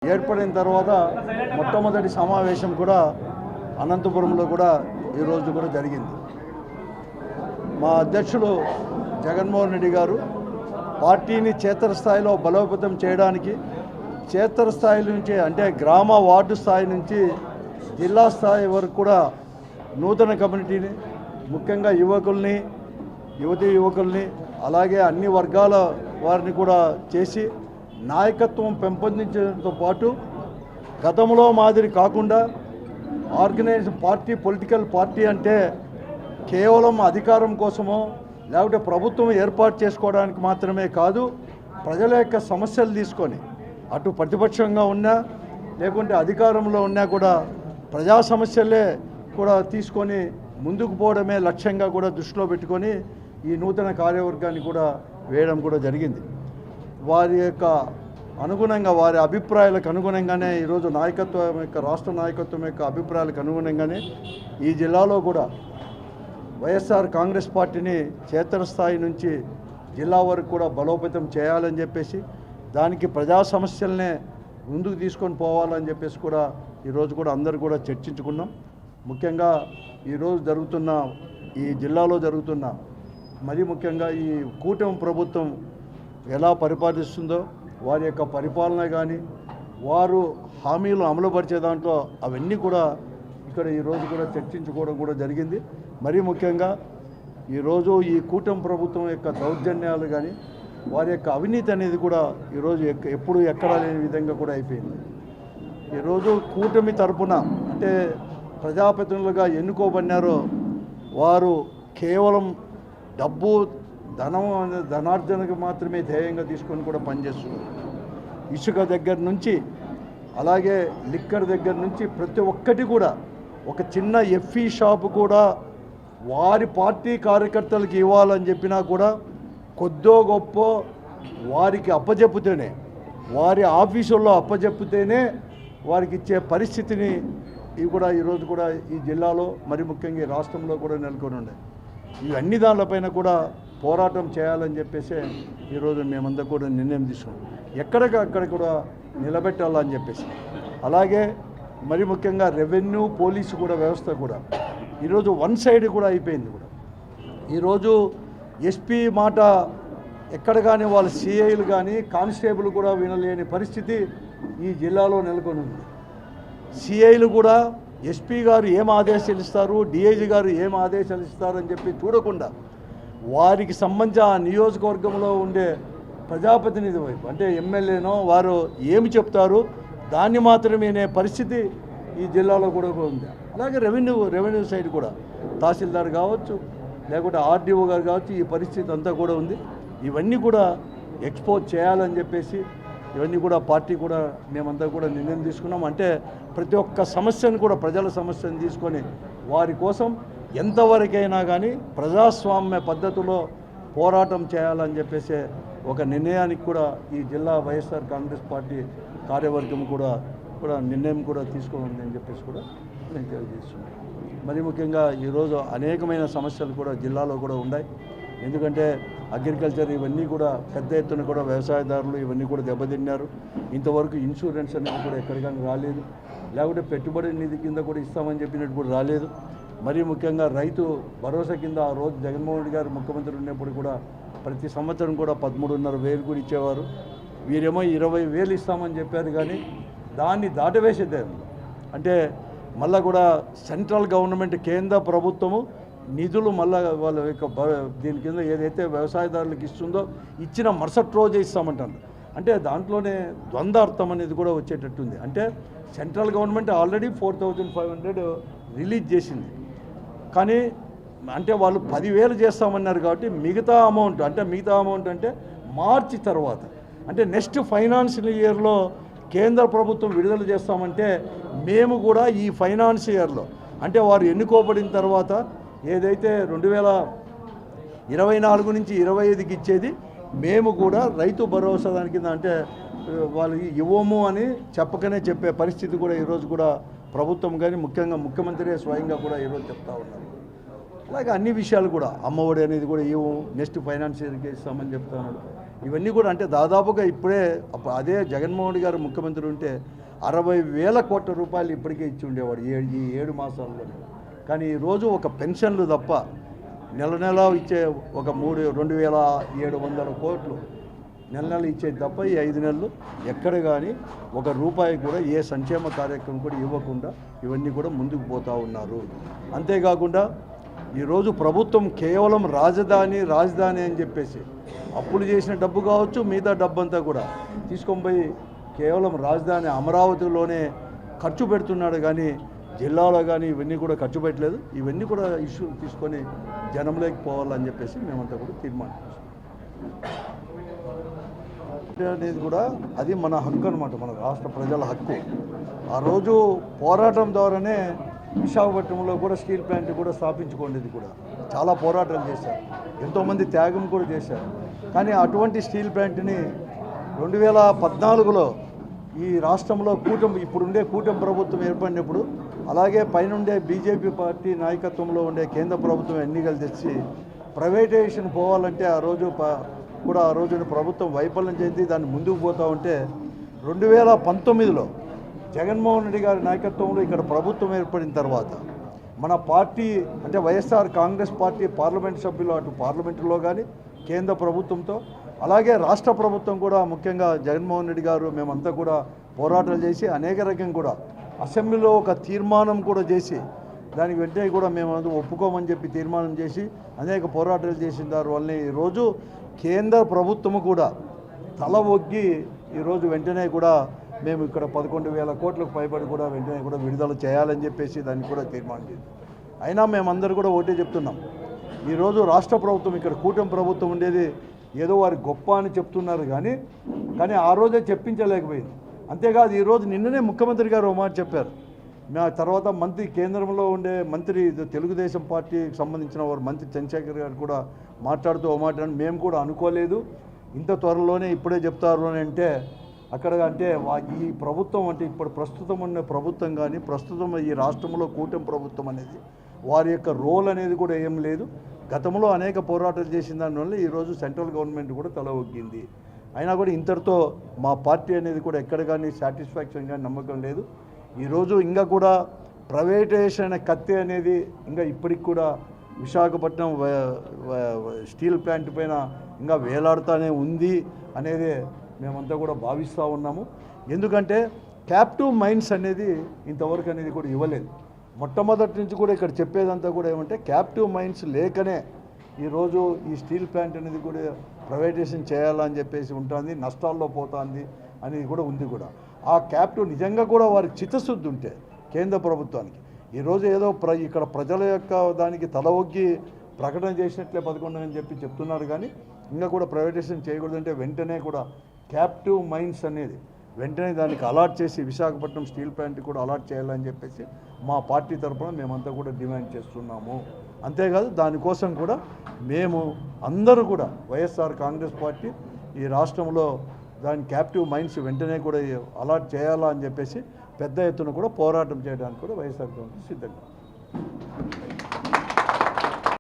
ఏర్పడిన తర్వాత మొట్టమొదటి సమావేశం కూడా అనంతపురంలో కూడా ఈరోజు కూడా జరిగింది. మా అధ్యక్షులు జగన్మోహన్ రెడ్డి గారు పార్టీని క్షేత్రస్థాయిలో బలోపేతం చేయడానికి క్షేత్రస్థాయి నుంచి అంటే గ్రామ వార్డు స్థాయి నుంచి జిల్లా స్థాయి వరకు కూడా నూతన కమ్యూనిటీని ముఖ్యంగా యువకుల్ని అలాగే అన్ని వర్గాల వారిని కూడా చేసి నాయకత్వం పెంపొందించడంతో పాటు గతంలో మాదిరి కాకుండా ఆర్గనైజ్డ్ పార్టీ పొలిటికల్ పార్టీ అంటే కేవలం అధికారం కోసమో లేకపోతే ప్రభుత్వం ఏర్పాటు చేసుకోవడానికి మాత్రమే కాదు, ప్రజల యొక్క సమస్యలు తీసుకొని అటు ప్రతిపక్షంగా ఉన్నా లేకుంటే అధికారంలో ఉన్నా కూడా ప్రజా సమస్యలే కూడా తీసుకొని ముందుకు పోవడమే లక్ష్యంగా కూడా దృష్టిలో పెట్టుకొని ఈ నూతన కార్యవర్గాన్ని కూడా వేయడం కూడా జరిగింది. వారి యొక్క అనుగుణంగా వారి అభిప్రాయాలకు అనుగుణంగానే ఈరోజు నాయకత్వం యొక్క రాష్ట్ర నాయకత్వం యొక్క అభిప్రాయాలకు అనుగుణంగానే ఈ జిల్లాలో కూడా వైఎస్ఆర్ కాంగ్రెస్ పార్టీని క్షేత్రస్థాయి నుంచి జిల్లా వరకు కూడా బలోపేతం చేయాలని చెప్పేసి దానికి ప్రజా సమస్యలనే ముందుకు తీసుకొని పోవాలని చెప్పేసి కూడా ఈరోజు కూడా అందరూ కూడా చర్చించుకున్నాం. ముఖ్యంగా ఈరోజు జరుగుతున్న ఈ జిల్లాలో జరుగుతున్న మరీ ముఖ్యంగా ఈ కూటమి ప్రభుత్వం ఎలా పరిపాలిస్తుందో వారి యొక్క పరిపాలన కానీ వారు హామీలు అమలుపరిచే దాంట్లో అవన్నీ కూడా ఇక్కడ ఈరోజు కూడా చర్చించుకోవడం కూడా జరిగింది. మరీ ముఖ్యంగా ఈరోజు ఈ కూటమి ప్రభుత్వం యొక్క దౌర్జన్యాలు కానీ వారి యొక్క అవినీతి అనేది కూడా ఈరోజు ఎప్పుడు ఎక్కడా లేని విధంగా కూడా అయిపోయింది. ఈరోజు కూటమి తరపున అంటే ప్రజాప్రతినిధులుగా ఎన్నుకోబడినారో వారు కేవలం డబ్బు ధనార్జనకు మాత్రమే ధ్యేయంగా తీసుకొని కూడా పనిచేస్తున్నారు. ఇసుక దగ్గర నుంచి అలాగే లిక్కర్ దగ్గర నుంచి ప్రతి ఒక్కటి కూడా ఒక చిన్న ఎఫ్ఈ షాపు కూడా వారి పార్టీ కార్యకర్తలకు ఇవ్వాలని చెప్పినా కూడా కొద్దో గొప్ప వారికి అప్పచెప్పితేనే వారి ఆఫీసుల్లో అప్పచెప్పితేనే వారికి ఇచ్చే పరిస్థితిని ఇవి కూడా ఈరోజు కూడా ఈ జిల్లాలో మరి ముఖ్యంగా ఈ రాష్ట్రంలో కూడా నెలకొని ఉన్నాయి. ఇవన్నీ దానిపైన కూడా పోరాటం చేయాలని చెప్పేసి ఈరోజు మేమంతా కూడా నిర్ణయం తీసుకున్నాం. ఎక్కడికక్కడ కూడా నిలబెట్టాలని చెప్పేసి అలాగే మరి ముఖ్యంగా రెవెన్యూ పోలీసు కూడా వ్యవస్థ కూడా ఈరోజు వన్ సైడ్ కూడా అయిపోయింది. కూడా ఈరోజు ఎస్పీ మాట ఎక్కడ కానీ వాళ్ళ సిఐలు కానీ కానిస్టేబుల్ కూడా వినలేని పరిస్థితి ఈ జిల్లాలో నెలకొని ఉంది. సిఐలు కూడా ఎస్పీ గారు ఏం ఆదేశాలు ఇస్తారు, డిఐజీ గారు ఏం ఆదేశాలు ఇస్తారని చెప్పి చూడకుండా వారికి సంబంధించి ఆ నియోజకవర్గంలో ఉండే ప్రజాప్రతినిధి వైపు అంటే ఎమ్మెల్యేనో వారు ఏమి చెప్తారు దాన్ని మాత్రమే అనే పరిస్థితి ఈ జిల్లాలో కూడా ఉంది. అలాగే రెవెన్యూ సైడ్ కూడా తహసీల్దార్ కావచ్చు లేకుంటే ఆర్డీఓ గారు కావచ్చు ఈ పరిస్థితి అంతా కూడా ఉంది. ఇవన్నీ కూడా ఎక్స్పోజ్ చేయాలని చెప్పేసి ఇవన్నీ కూడా పార్టీ కూడా మేమంతా కూడా నిర్ణయం తీసుకున్నాం. అంటే ప్రతి ఒక్క సమస్యను కూడా ప్రజల సమస్యను తీసుకొని వారి కోసం ఎంతవరకైనా కానీ ప్రజాస్వామ్య పద్ధతిలో పోరాటం చేయాలని చెప్పేసి ఒక నిర్ణయానికి కూడా ఈ జిల్లా వైఎస్ఆర్ కాంగ్రెస్ పార్టీ కార్యవర్గం కూడా నిర్ణయం కూడా తీసుకోవాలని చెప్పేసి కూడా నేను తెలియజేస్తున్నాను. మరి ముఖ్యంగా ఈరోజు అనేకమైన సమస్యలు కూడా జిల్లాలో కూడా ఉన్నాయి. ఎందుకంటే అగ్రికల్చర్ ఇవన్నీ కూడా పెద్ద ఎత్తున కూడా వ్యవసాయదారులు ఇవన్నీ కూడా దెబ్బతిన్నారు. ఇంతవరకు ఇన్సూరెన్స్ అనేది కూడా ఎక్కడికైనా రాలేదు, లేకుంటే పెట్టుబడి నిధి కింద కూడా ఇస్తామని చెప్పినట్టు కూడా రాలేదు. మరీ ముఖ్యంగా రైతు భరోసా కింద ఆ రోజు జగన్మోహన్ రెడ్డి గారు ముఖ్యమంత్రి ఉన్నప్పుడు కూడా ప్రతి సంవత్సరం కూడా 13,500 కూడా ఇచ్చేవారు. వీరేమో 20,000 ఇస్తామని చెప్పారు. కానీ దాన్ని దాటవేసేదే అంటే మళ్ళీ కూడా సెంట్రల్ గవర్నమెంట్ కేంద్ర ప్రభుత్వము నిధులు మళ్ళీ వాళ్ళ యొక్క దీని కింద ఏదైతే వ్యవసాయదారులకు ఇస్తుందో ఇచ్చిన మరుసటి రోజే ఇస్తామంటారు. అంటే దాంట్లోనే ద్వంద్వార్థం అనేది కూడా వచ్చేటట్టుంది. అంటే సెంట్రల్ గవర్నమెంట్ ఆల్రెడీ 4,500 రిలీజ్ చేసింది. కానీ అంటే వాళ్ళు 10,000 చేస్తామన్నారు కాబట్టి మిగతా అమౌంట్ అంటే మార్చి తర్వాత అంటే నెక్స్ట్ ఫైనాన్షియల్ ఇయర్లో కేంద్ర ప్రభుత్వం విడుదల చేస్తామంటే మేము కూడా ఈ ఫైనాన్షియల్ ఇయర్లో అంటే వారు ఎన్నుకోబడిన తర్వాత ఏదైతే 2024 నుంచి 25కి ఇచ్చేది మేము కూడా రైతు భరోసా దాని కింద అంటే వాళ్ళకి ఇవ్వము అని చెప్పే పరిస్థితి కూడా ఈరోజు కూడా ప్రభుత్వం కానీ ముఖ్యంగా ముఖ్యమంత్రి స్వయంగా కూడా ఈరోజు చెప్తా ఉన్నారు. అలాగే అన్ని విషయాలు కూడా అమ్మఒడి అనేది కూడా నెక్స్ట్ ఫైనాన్షియల్కి ఇస్తామని చెప్తున్నాడు. ఇవన్నీ కూడా అంటే దాదాపుగా ఇప్పుడే అదే జగన్మోహన్ రెడ్డి గారు ముఖ్యమంత్రి ఉంటే 60,000 కోట్ల రూపాయలు ఇప్పటికే ఇచ్చి ఉండేవాడు ఈ 7 మాసాల్లోనే. కానీ ఈరోజు ఒక పెన్షన్లు తప్ప నెల నెల ఇచ్చే ఒక 2,700 కోట్లు నెల ఇచ్చేది తప్ప ఈ 5 నెలలు ఎక్కడ కానీ ఒక రూపాయి కూడా ఏ సంక్షేమ కార్యక్రమం కూడా ఇవ్వకుండా ఇవన్నీ కూడా ముందుకు పోతూ ఉన్నారు. అంతేకాకుండా ఈరోజు ప్రభుత్వం కేవలం రాజధాని అని చెప్పేసి అప్పులు చేసిన డబ్బు కావచ్చు, మిగతా డబ్బు అంతా కూడా తీసుకొని పోయి కేవలం రాజధాని అమరావతిలోనే ఖర్చు పెడుతున్నాడు, కానీ జిల్లాలో కానీ ఇవన్నీ కూడా ఖర్చు పెట్టలేదు. ఇవన్నీ కూడా ఇష్యూ తీసుకొని జనంలోకి పోవాలని చెప్పేసి మేమంతా కూడా తీర్మానించాం. అనేది కూడా అది మన హక్కు అనమాట, మన రాష్ట్ర ప్రజల హక్కు. ఆ రోజు పోరాటం ద్వారానే విశాఖపట్నంలో కూడా స్టీల్ ప్లాంట్ కూడా స్థాపించుకోండి కూడా చాలా పోరాటాలు చేశారు, ఎంతోమంది త్యాగం కూడా చేశారు. కానీ అటువంటి స్టీల్ ప్లాంట్ని 2014లో ఈ రాష్ట్రంలో ఇప్పుడుండే కూటమి ప్రభుత్వం ఏర్పడినప్పుడు, అలాగే పైనుండే బీజేపీ పార్టీ నాయకత్వంలో ఉండే కేంద్ర ప్రభుత్వం ఎన్నికలు తెచ్చి ప్రైవేటైజేషన్ పోవాలంటే ఆ రోజున ప్రభుత్వం వైఫల్యం చేసి దాన్ని ముందుకు పోతూ ఉంటే 2019లో జగన్మోహన్ రెడ్డి గారి నాయకత్వంలో ఇక్కడ ప్రభుత్వం ఏర్పడిన తర్వాత మన పార్టీ అంటే వైఎస్ఆర్ కాంగ్రెస్ పార్టీ పార్లమెంట్ సభ్యులు అటు పార్లమెంటులో కానీ కేంద్ర ప్రభుత్వంతో అలాగే రాష్ట్ర ప్రభుత్వం కూడా ముఖ్యంగా జగన్మోహన్ రెడ్డి గారు మేమంతా కూడా పోరాటాలు చేసి అనేక రకంగా కూడా అసెంబ్లీలో ఒక తీర్మానం కూడా చేసి దానికి వెంటనే కూడా మేము ఒప్పుకోమని చెప్పి తీర్మానం చేసి అనేక పోరాటాలు చేసిన దానివల్ల ఈరోజు కేంద్ర ప్రభుత్వము కూడా తల ఒగ్గి ఈరోజు వెంటనే కూడా మేము ఇక్కడ 11,000 కోట్లకు పైబడి కూడా వెంటనే కూడా విడుదల చేయాలని చెప్పేసి దాన్ని కూడా తీర్మానం చేసి, అయినా మేమందరూ కూడా ఒకటే చెప్తున్నాం, ఈరోజు రాష్ట్ర ప్రభుత్వం ఇక్కడ కూటమి ప్రభుత్వం ఉండేది ఏదో వారి గొప్ప అని చెప్తున్నారు, కానీ ఆ రోజే చెప్పించలేకపోయింది. అంతేకాదు ఈరోజు నిన్ననే ముఖ్యమంత్రి గారు ఒక మాట చెప్పారు. మా తర్వాత మంత్రి కేంద్రంలో ఉండే మంత్రి తెలుగుదేశం పార్టీకి సంబంధించిన వారు మంత్రి చంద్రశేఖర్ గారు కూడా మాట్లాడుతూ ఒక మాట, మేము కూడా అనుకోలేదు ఇంత త్వరలోనే ఇప్పుడే చెప్తారు అని అంటే అక్కడ అంటే ఈ ప్రభుత్వం అంటే ఇప్పుడు ప్రస్తుతం ఉన్న ప్రభుత్వం కానీ ప్రస్తుతం ఈ రాష్ట్రంలో కూటమి ప్రభుత్వం అనేది వారి యొక్క రోల్ అనేది కూడా ఏం లేదు. గతంలో అనేక పోరాటాలు చేసిన దానివల్ల ఈరోజు సెంట్రల్ గవర్నమెంట్ కూడా తల ఒగ్గింది. అయినా కూడా ఇంతటితో మా పార్టీ అనేది కూడా ఎక్కడ కానీ సాటిస్ఫాక్షన్ కానీ నమ్మకం లేదు. ఈరోజు ఇంకా కూడా ప్రైవేటైజేషన్ అనే కత్తి అనేది ఇంకా ఇప్పటికి కూడా విశాఖపట్నం స్టీల్ ప్లాంట్ పైన ఇంకా వేలాడుతూనే ఉంది అనేది మేమంతా కూడా భావిస్తూ ఉన్నాము. ఎందుకంటే క్యాప్టివ్ మైన్స్ అనేది ఇంతవరకు అనేది కూడా ఇవ్వలేదు. మొట్టమొదటి నుంచి కూడా ఇక్కడ చెప్పేదంతా కూడా ఏమంటే క్యాప్టివ్ మైన్స్ లేకనే ఈరోజు ఈ స్టీల్ ప్లాంట్ అనేది కూడా ప్రైవేటైజేషన్ చేయాలని చెప్పేసి ఉంటుంది, నష్టాల్లో పోతుంది అనేది కూడా ఉంది. కూడా ఆ క్యాప్టివ్ నిజంగా కూడా వారికి చిత్తశుద్ధి ఉంటే కేంద్ర ప్రభుత్వానికి ఈరోజు ఏదో ఇక్కడ ప్రజల యొక్క దానికి తల ఒగ్గి ప్రకటన చేసినట్లే 11 అని చెప్పి చెప్తున్నారు, కానీ ఇంకా కూడా ప్రైవేటైజేషన్ చేయకూడదంటే వెంటనే కూడా క్యాప్టివ్ మైన్స్ అనేది వెంటనే దానికి అలాట్ చేసి విశాఖపట్నం స్టీల్ ప్లాంట్ కూడా అలాట్ చేయాలని చెప్పేసి మా పార్టీ తరఫున మేమంతా కూడా డిమాండ్ చేస్తున్నాము. అంతేకాదు దానికోసం కూడా మేము అందరూ కూడా వైఎస్ఆర్ కాంగ్రెస్ పార్టీ ఈ రాష్ట్రంలో దాని క్యాప్టివ్ మైన్స్ వెంటనే కూడా అలాట్ చేయాలా అని చెప్పేసి పెద్ద ఎత్తున కూడా పోరాటం చేయడానికి కూడా వైఎస్ఆర్ కాంగ్రెస్ సిద్ధంగా.